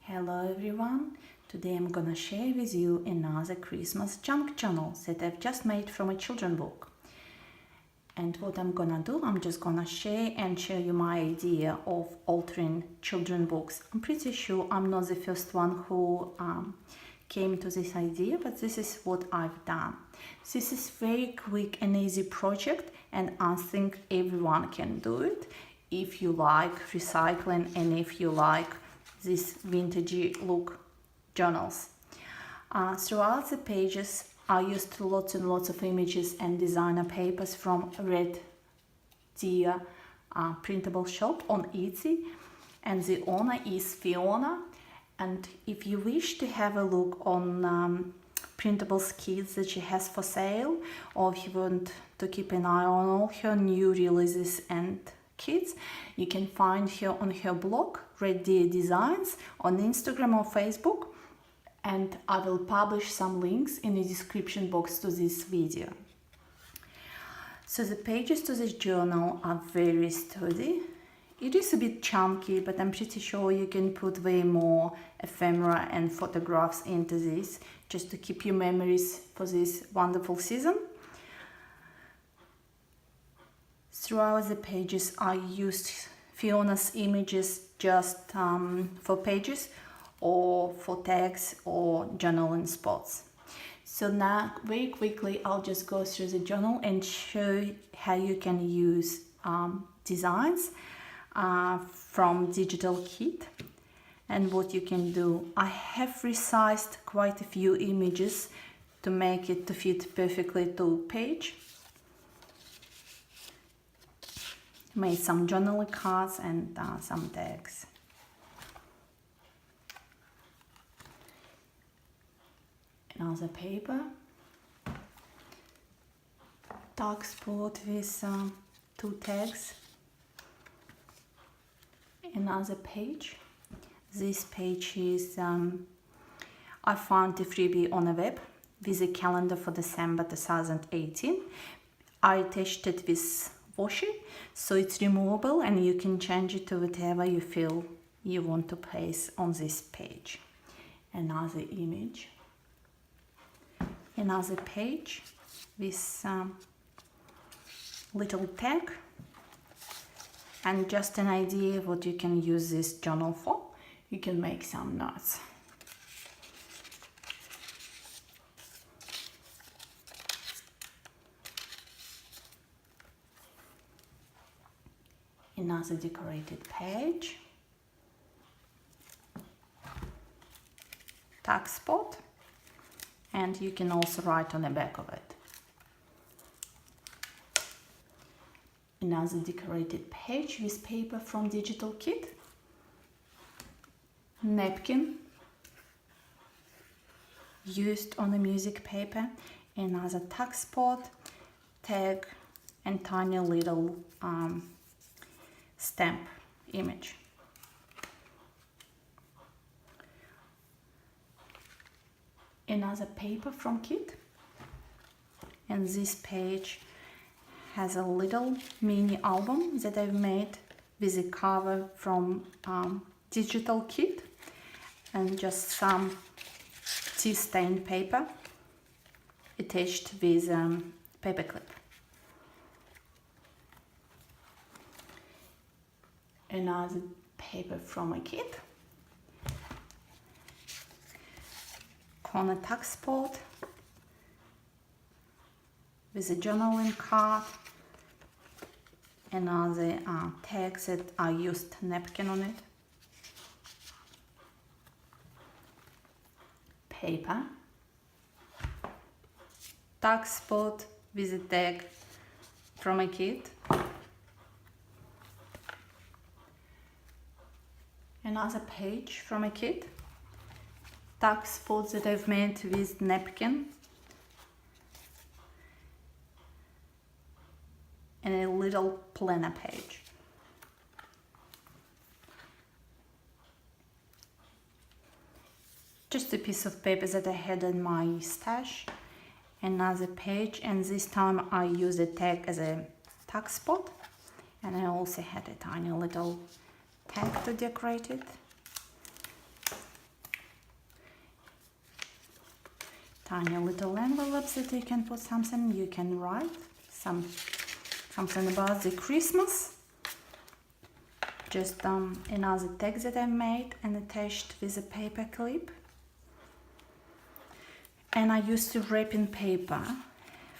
Hello everyone, today I'm gonna share with you another Christmas junk journal that I've just made from a children's book. And what I'm gonna do, I'm just gonna share you my idea of altering children's books. I'm pretty sure I'm not the first one who came to this idea, but this is what I've done. This is very quick and easy project, and I think everyone can do it if you like recycling and if you like these vintagey look journals. Throughout the pages I used lots and lots of images and designer papers from Reddeer printable shop on Etsy, and the owner is Fiona. And if you wish to have a look on printable kits that she has for sale, or if you want to keep an eye on all her new releases and kits, you can find her on her blog Reddeerdesigns on Instagram or Facebook, and I will publish some links in the description box to this video. So the pages to this journal are very sturdy. It is a bit chunky, but I'm pretty sure you can put way more ephemera and photographs into this just to keep your memories for this wonderful season. Throughout the pages I used Fiona's images just for pages or for tags or journaling spots. So now very quickly I'll just go through the journal and show how you can use designs from digital kit and what you can do. I have resized quite a few images to make it to fit perfectly to page. Made some journaling cards and some tags. Another paper, tag spot with 2 tags. Another page. This page is I found a freebie on the web with a calendar for December 2018. I attached it with washi, so it's removable and you can change it to whatever you feel you want to place on this page. Another image. Another page with little tag, and just an idea of what you can use this journal for. You can make some notes. Another decorated page. Tag spot. And you can also write on the back of it. Another decorated page with paper from digital kit. Napkin used on the music paper. Another tag spot, tag, and tiny little stamp image. Another paper from kit, and this page has a little mini album that I've made with a cover from digital kit and just some tea stained paper attached with paper clip. Another paper from a kit. On a tag spot with a journaling card. Another tag that I used napkin on it. Paper. Tag spot with a tag from a kit. Another page from a kit. Tag spots that I've made with napkin, and a little planner page. Just a piece of paper that I had in my stash. Another page, and this time I used a tag as a tag spot, and I also had a tiny little tag to decorate it. tiny little envelopes that you can put something, you can write something about the Christmas. Just another text that I made and attached with a paper clip. And I used wrapping paper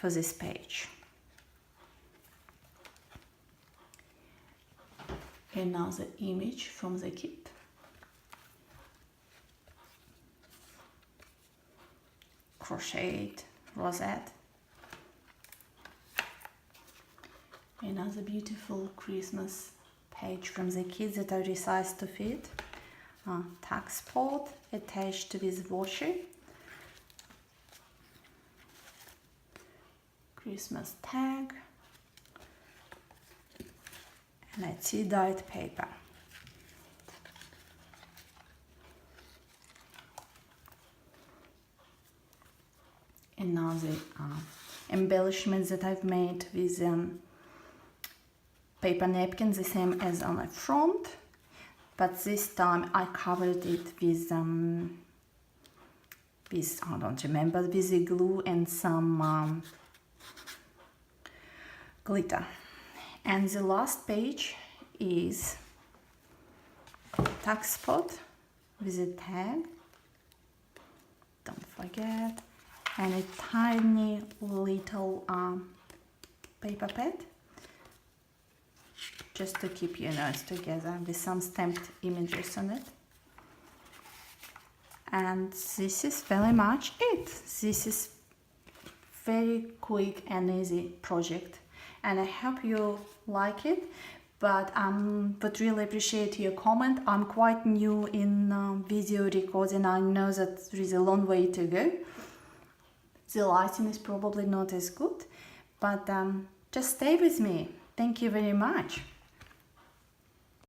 for this page. Another image from the kit. Crocheted rosette. Another beautiful Christmas page from the kit that I resized to fit. Tuck spot attached with washi. Christmas tag. And a tea-dyed paper. Another embellishments that I've made with paper napkin, the same as on the front, but this time I covered it with I don't remember, with the glue and some glitter. And the last page is tuck spot with a tag, don't forget, and a tiny little paper pad, just to keep your notes together, with some stamped images on it. And this is very much it. This is very quick and easy project, and I hope you like it. But would really appreciate your comment. I'm quite new in video recording. I know that there is a long way to go. The lighting is probably not as good, but just stay with me. Thank you very much.